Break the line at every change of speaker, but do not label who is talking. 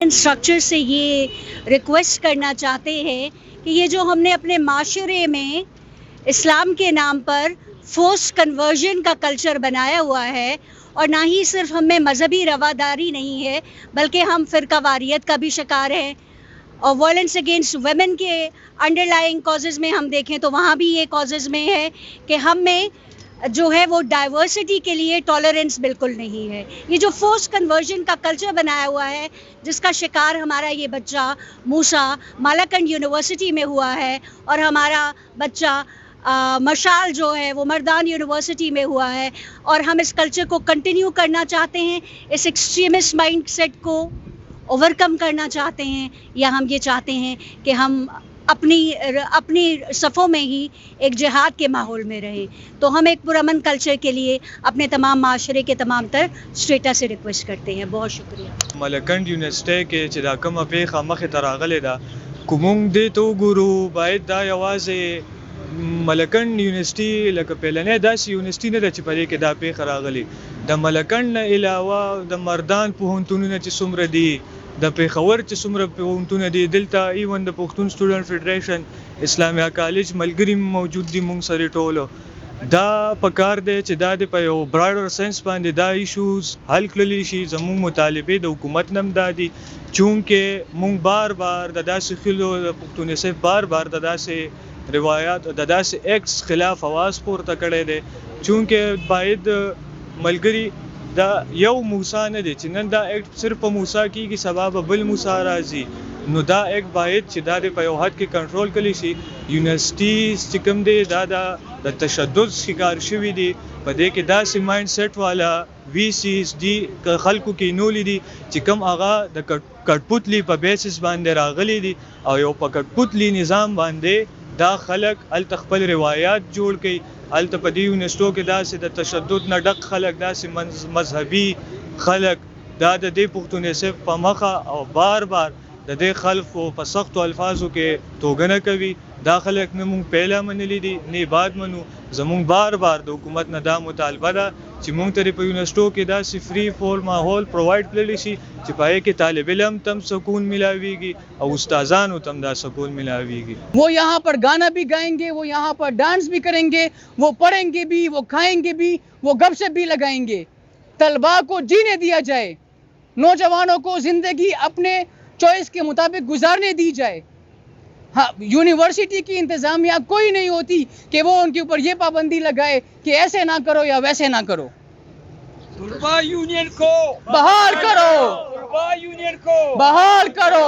स्ट्रक्चर से ये रिक्वेस्ट करना चाहते हैं कि ये जो हमने अपने माशरे में इस्लाम के नाम पर फोर्स कन्वर्जन का कल्चर बनाया हुआ है, और ना ही सिर्फ हमें मजहबी रवादारी नहीं है बल्कि हम फ़िरकावारियत का भी शिकार हैं। और वायलेंस अगेंस्ट वुमेन के अंडरलाइंग कॉजेज़ में हम देखें तो वहाँ भी ये कॉजेज़ में है कि हम में जो है वो डाइवर्सिटी के लिए टॉलरेंस बिल्कुल नहीं है। ये जो फोर्स कन्वर्जन का कल्चर बनाया हुआ है, जिसका शिकार हमारा ये बच्चा मूसा मालाकंड यूनिवर्सिटी में हुआ है, और हमारा बच्चा मशाल जो है वो मर्दान यूनिवर्सिटी में हुआ है, और हम इस कल्चर को कंटिन्यू करना चाहते हैं, इस एक्सट्रीमिस्ट माइंडसेट को ओवरकम करना चाहते हैं, या हम ये चाहते हैं कि हम अपनी सफ़ों में ही एक जिहाद के माहौल में रहें। तो हम एक पुरअमन कल्चर के लिए अपने तमाम माशरे के तमाम तर स्टेटा से रिक्वेस्ट करते हैं। बहुत शुक्रिया।
मालाकंड यूनिवर्सिटी के چې دا کومه پیښه مخې ته راغلې ده، کومونږ دې ته وګورو باید دا یوازې ملکند یونیورسيټي لکه پیلنې داسې یونیورسيټي نه ده چې په دې کې دا پیښه راغلې. د ملکند نه علاوه د مردان پوهنتونونه چې څومره دي، د پیښور چې څومره پوهنتونونه دي، دلته ایون د پښتون سټوډنټ فدریشن اسلامیه کالج ملګري موجود دي مونږ سره ټولو. دا پکار دی چې دا د په یو براډر سنس باندې دا ایشوز حل کړلی شي. زموږ مطالبه د حکومت نم دادي چونکه مونږ بار بار د داسې خلو د پښتون صف بار د داسې روایت د داسې ایکس خلاف आवाज پورته کړی دی، چونکه باید ملګري دا یو موسی نه دی چې نن دا ایکټ صرف په موسی کېږي، سبا به بل موسی راځي. نو دا ایکټ باید چې دا د په یو حد کې کنټرول کړي شي. یونیورسيټي چې کوم دی دا د تشدد شکار شوي دي، په دې کې داسې مایند سیټ والا وی سیز دي خلکو کې نولې دي چې کوم هغه د کټپوتلی په بیسس باندې راغلي دي، او یو په کټپوتلی نظام باندې دا خلک هلته خپل روایات جوړ کړي. هلته په دې یونیورسيټو کې داسې د تشدد نه ډک خلک، داسې مذهبي خلک دا د دې پښتون صف په مخه او بار د دې خلکو په سختو الفاظو کې توګنه کوي. دا خلک نه مونږ پهله منلی دي نه بعد منو. زمونږ بار د حکومت نه دا مطالبه ده چې مونږ ته په یونیورسيټو کې داسې فری فول ماحول پرووایډ کړلی شي چې پای کې طالب علم تم سکون ملاويږي او استادانو تم دا سکون ملاويږي.
वो यहाँ पर गाना भी गाएंगे, वो यहाँ पर डांस भी करेंगे, वो पढ़ेंगे भी, वो खाएंगे भी, वो गपशप भी लगाएंगे। तलबा को जीने दिया जाए, नौजवानों को जिंदगी अपने चॉइस के मुताबिक गुजारने दी जाए। हाँ, यूनिवर्सिटी की इंतजामिया कोई नहीं होती कि वो उनके ऊपर ये पाबंदी लगाए कि ऐसे ना करो या वैसे ना करो।
तुलबा यूनियन को
बहाल करो,
तुलबा यूनियन को
बहाल करो।